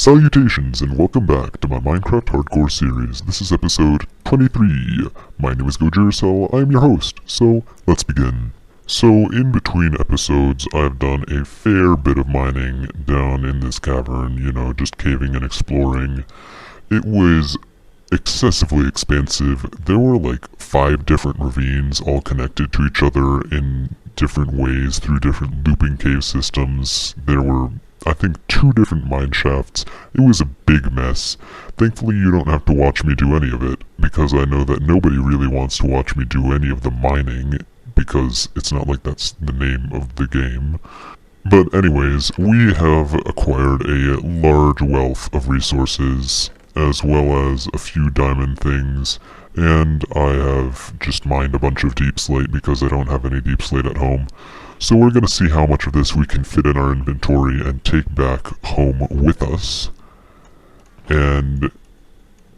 Salutations and welcome back to my Minecraft Hardcore series. This is episode 23. My name is GOJIRACELL, I am your host, so let's begin. So in between episodes, I've done a fair bit of mining down in this cavern, just caving and exploring. It was excessively expansive. There were like 5 different ravines all connected to each other in different ways through different looping cave systems. There were, I think, 2 different mine shafts. It was a big mess. Thankfully you don't have to watch me do any of it, because I know that nobody really wants to watch me do any of the mining, because it's not like that's the name of the game. But anyways, we have acquired a large wealth of resources, as well as a few diamond things, and I have just mined a bunch of deep slate because I don't have any deep slate at home. So we're going to see how much of this we can fit in our inventory and take back home with us. And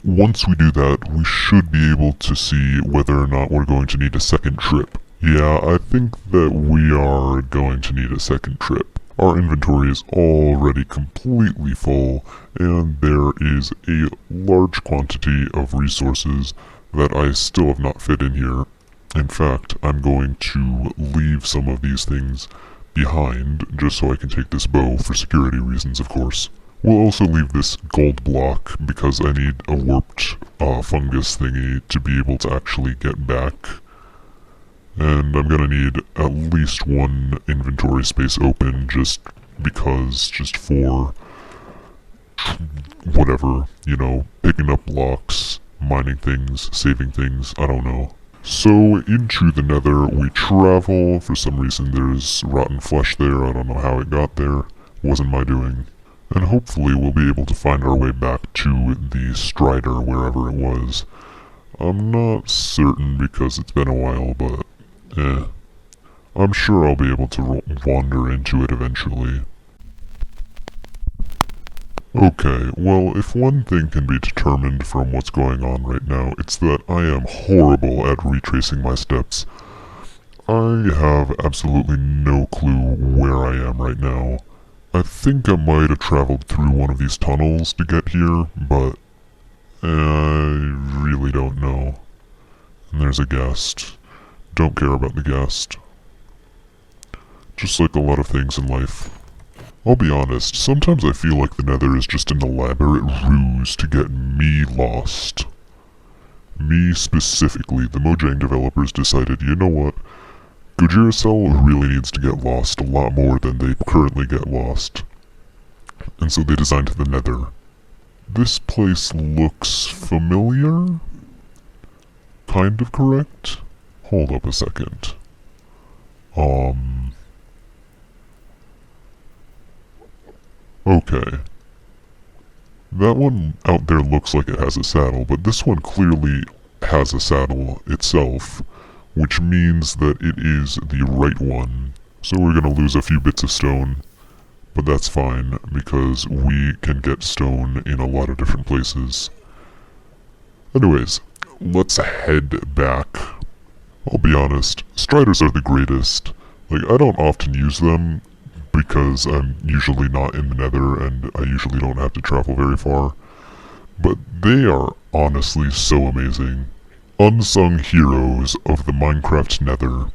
once we do that, we should be able to see whether or not we're going to need a second trip. Yeah, I think that we are going to need a second trip. Our inventory is already completely full, and there is a large quantity of resources that I still have not fit in here. In fact, I'm going to leave some of these things behind, just so I can take this bow for security reasons, of course. We'll also leave this gold block, because I need a warped fungus thingy to be able to actually get back. And I'm gonna need at least 1 inventory space open, just for whatever, picking up blocks, mining things, saving things, I don't know. So, into the Nether we travel. For some reason there's rotten flesh there, I don't know how it got there, wasn't my doing. And hopefully we'll be able to find our way back to the Strider, wherever it was. I'm not certain because it's been a while, but I'm sure I'll be able to wander into it eventually. Okay, well, if one thing can be determined from what's going on right now, it's that I am horrible at retracing my steps. I have absolutely no clue where I am right now. I think I might have traveled through one of these tunnels to get here, but I really don't know. And there's a guest. Don't care about the guest. Just like a lot of things in life. I'll be honest, sometimes I feel like the Nether is just an elaborate ruse to get me lost. Me specifically, the Mojang developers decided, you know what, GOJIRACELL really needs to get lost a lot more than they currently get lost. And so they designed the Nether. This place looks familiar? Kind of correct? Hold up a second. Okay. That one out there looks like it has a saddle, but this one clearly has a saddle itself, which means that it is the right one. So we're gonna lose a few bits of stone, but that's fine, because we can get stone in a lot of different places. Anyways, let's head back. I'll be honest, Striders are the greatest. I don't often use them, because I'm usually not in the Nether and I usually don't have to travel very far. But they are honestly so amazing. Unsung heroes of the Minecraft Nether.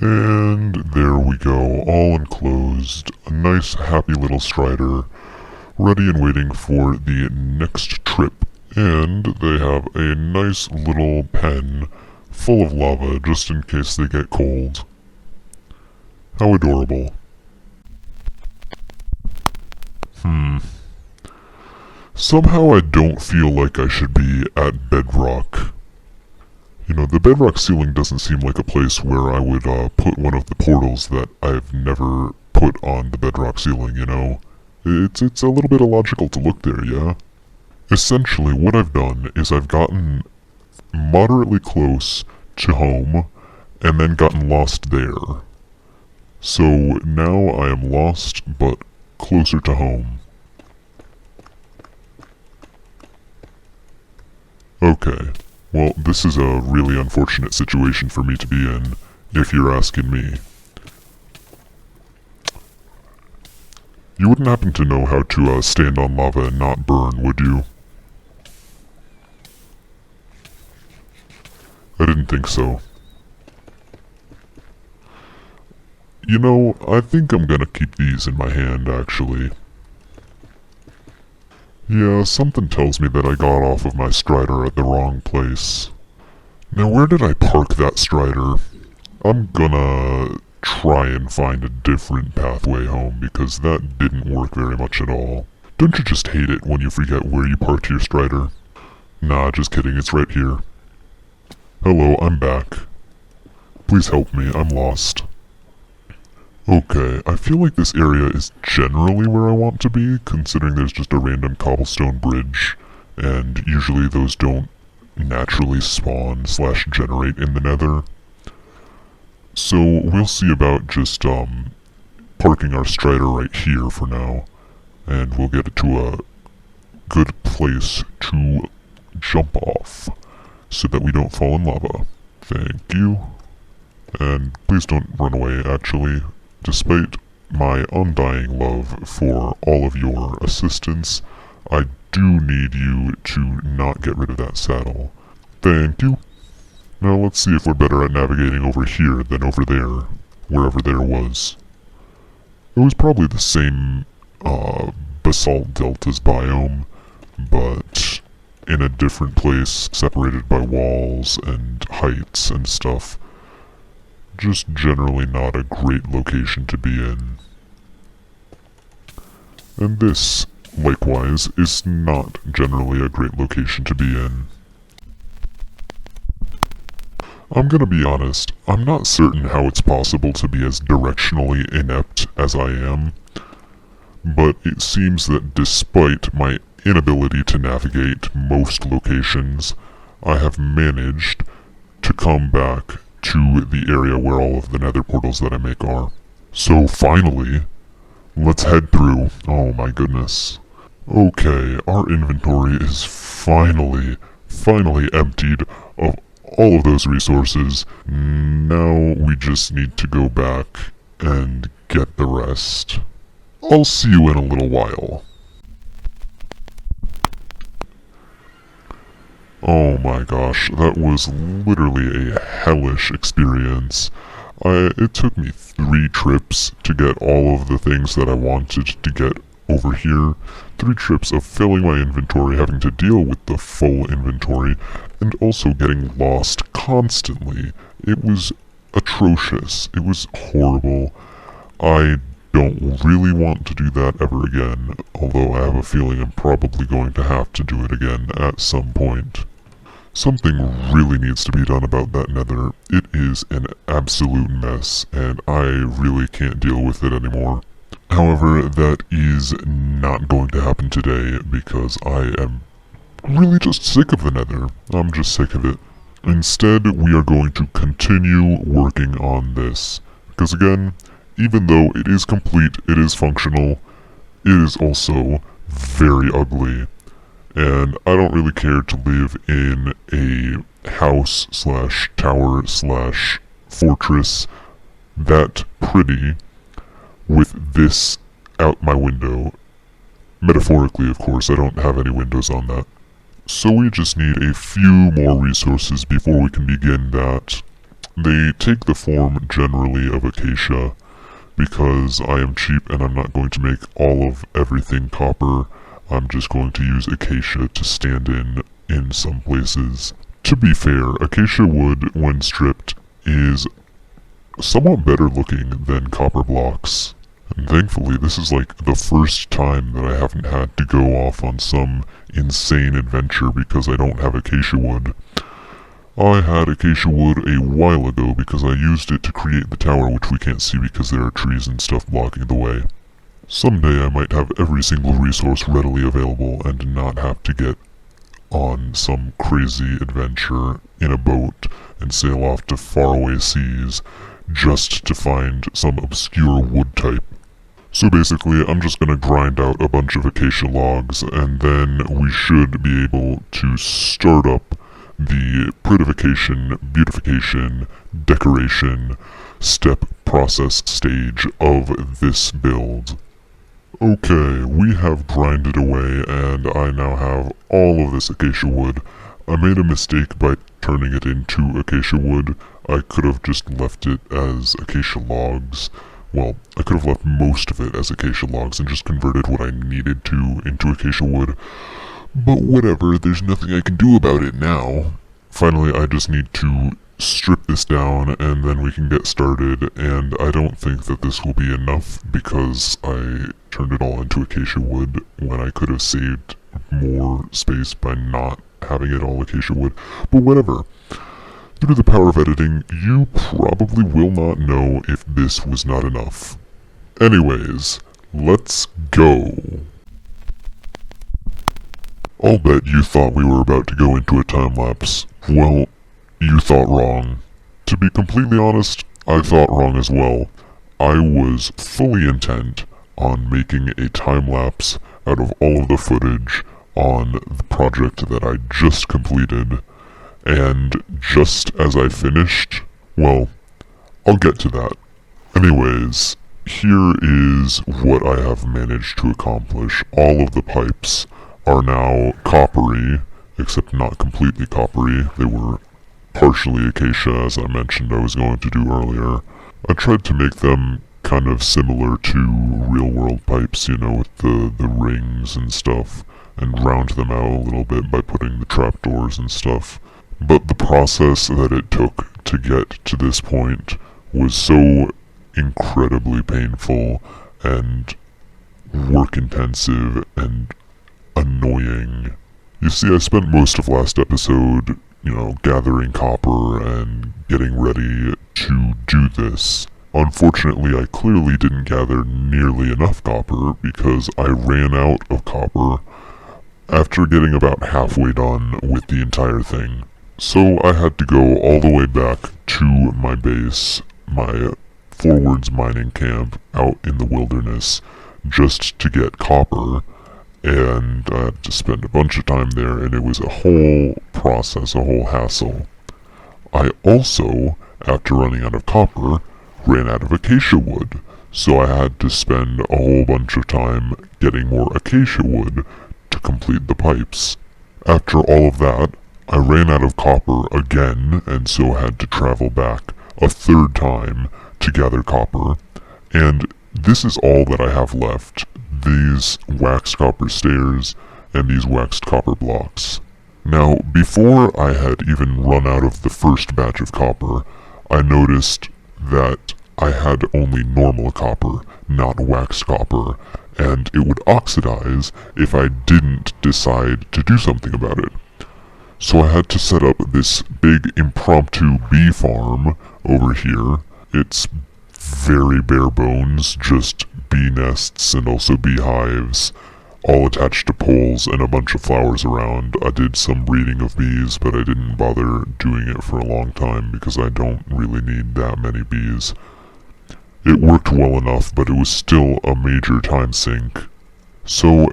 And there we go, all enclosed. A nice happy little Strider, ready and waiting for the next trip. And they have a nice little pen full of lava just in case they get cold. How adorable. Somehow I don't feel like I should be at bedrock. The bedrock ceiling doesn't seem like a place where I would put one of the portals that I've never put on the bedrock ceiling, It's a little bit illogical to look there, yeah? Essentially, what I've done is I've gotten moderately close to home, and then gotten lost there. So now I am lost, but closer to home. Okay, well, this is a really unfortunate situation for me to be in, if you're asking me. You wouldn't happen to know how to stand on lava and not burn, would you? I didn't think so. You know, I think I'm gonna keep these in my hand, actually. Yeah, something tells me that I got off of my strider at the wrong place. Now, where did I park that strider? I'm gonna try and find a different pathway home, because that didn't work very much at all. Don't you just hate it when you forget where you parked your strider? Nah, just kidding, it's right here. Hello, I'm back. Please help me, I'm lost. Okay, I feel like this area is generally where I want to be, considering there's just a random cobblestone bridge, and usually those don't naturally spawn / generate in the Nether. So we'll see about just parking our strider right here for now, and we'll get it to a good place to jump off, so that we don't fall in lava. Thank you. And please don't run away, actually. Despite my undying love for all of your assistance, I do need you to not get rid of that saddle. Thank you. Now let's see if we're better at navigating over here than over there, wherever there was. It was probably the same basalt deltas biome, but in a different place, separated by walls and heights and stuff. Just generally not a great location to be in. And this, likewise, is not generally a great location to be in. I'm gonna be honest, I'm not certain how it's possible to be as directionally inept as I am, but it seems that despite my inability to navigate most locations, I have managed to come back to the area where all of the nether portals that I make are. So finally, let's head through. Oh my goodness. Okay, our inventory is finally emptied of all of those resources. Now we just need to go back and get the rest. I'll see you in a little while. Oh my gosh, that was literally a hellish experience. It took me 3 trips to get all of the things that I wanted to get over here. 3 trips of filling my inventory, having to deal with the full inventory, and also getting lost constantly. It was atrocious. It was horrible. I don't really want to do that ever again, although I have a feeling I'm probably going to have to do it again at some point. Something really needs to be done about that nether. It is an absolute mess, and I really can't deal with it anymore. However, that is not going to happen today, because I am really just sick of the nether. I'm just sick of it. Instead, we are going to continue working on this. Because again, even though it is complete, it is functional, it is also very ugly. And I don't really care to live in a house / tower / fortress that pretty with this out my window. Metaphorically, of course, I don't have any windows on that. So we just need a few more resources before we can begin that. They take the form generally of acacia, because I am cheap and I'm not going to make all of everything copper. I'm just going to use acacia to stand in some places. To be fair, acacia wood, when stripped, is somewhat better looking than copper blocks. And thankfully, this is like the first time that I haven't had to go off on some insane adventure because I don't have acacia wood. I had acacia wood a while ago because I used it to create the tower, which we can't see because there are trees and stuff blocking the way. Someday I might have every single resource readily available and not have to get on some crazy adventure in a boat and sail off to faraway seas just to find some obscure wood type. So basically, I'm just gonna grind out a bunch of acacia logs, and then we should be able to start up the prettification, beautification, decoration, step process stage of this build. Okay, we have grinded away, and I now have all of this acacia wood. I made a mistake by turning it into acacia wood. I could have just left it as acacia logs. Well, I could have left most of it as acacia logs and just converted what I needed to into acacia wood. But whatever, there's nothing I can do about it now. Finally, I just need to strip this down and then we can get started, and I don't think that this will be enough because I turned it all into acacia wood when I could have saved more space by not having it all acacia wood. But whatever. Due to the power of editing, you probably will not know if this was not enough. Anyways, let's go. I'll bet you thought we were about to go into a time-lapse. Well, you thought wrong. To be completely honest, I thought wrong as well. I was fully intent on making a time-lapse out of all of the footage on the project that I just completed, and just as I finished, well, I'll get to that. Anyways, here is what I have managed to accomplish. All of the pipes are now coppery, except not completely coppery. They were partially acacia, as I mentioned I was going to do earlier. I tried to make them kind of similar to real-world pipes, you know, with the rings and stuff, and round them out a little bit by putting the trapdoors and stuff. But the process that it took to get to this point was so incredibly painful and work-intensive and annoying. You see, I spent most of last episode, gathering copper and getting ready to do this. Unfortunately, I clearly didn't gather nearly enough copper because I ran out of copper after getting about halfway done with the entire thing. So I had to go all the way back to my base, my forwards mining camp out in the wilderness, just to get copper, and I had to spend a bunch of time there, and it was a whole process, a whole hassle. I also, after running out of copper, ran out of acacia wood, so I had to spend a whole bunch of time getting more acacia wood to complete the pipes. After all of that, I ran out of copper again, and so had to travel back a third time to gather copper, and this is all that I have left. These waxed copper stairs and these waxed copper blocks. Now, before I had even run out of the first batch of copper, I noticed that I had only normal copper, not waxed copper, and it would oxidize if I didn't decide to do something about it. So I had to set up this big impromptu bee farm over here. It's very bare bones, just bee nests and also beehives, all attached to poles and a bunch of flowers around. I did some breeding of bees, but I didn't bother doing it for a long time because I don't really need that many bees. It worked well enough, but it was still a major time sink. So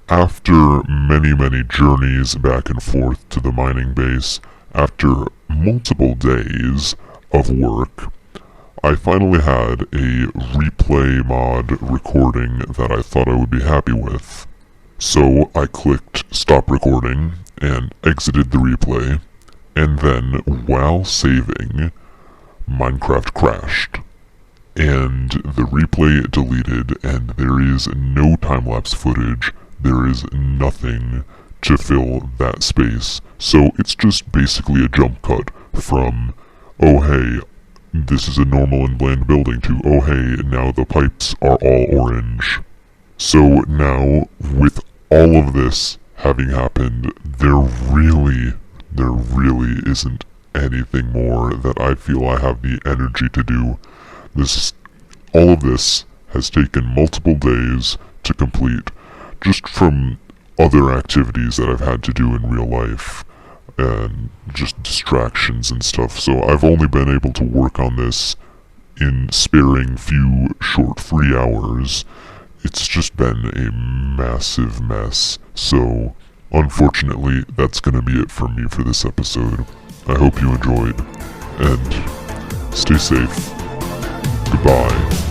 after many journeys back and forth to the mining base, after multiple days of work, I finally had a replay mod recording that I thought I would be happy with. So I clicked stop recording and exited the replay, and then while saving, Minecraft crashed. And the replay deleted, and there is no time-lapse footage. There is nothing to fill that space. So it's just basically a jump cut from, oh hey, this is a normal and bland building, to, oh hey, now the pipes are all orange. So now, with all of this having happened, there really isn't anything more that I feel I have the energy to do. All of this has taken multiple days to complete, just from other activities that I've had to do in real life, and just distractions and stuff, so I've only been able to work on this in sparing few short free hours. It's just been a massive mess, so unfortunately that's gonna be it from me for this episode. I hope you enjoyed, and stay safe. Goodbye.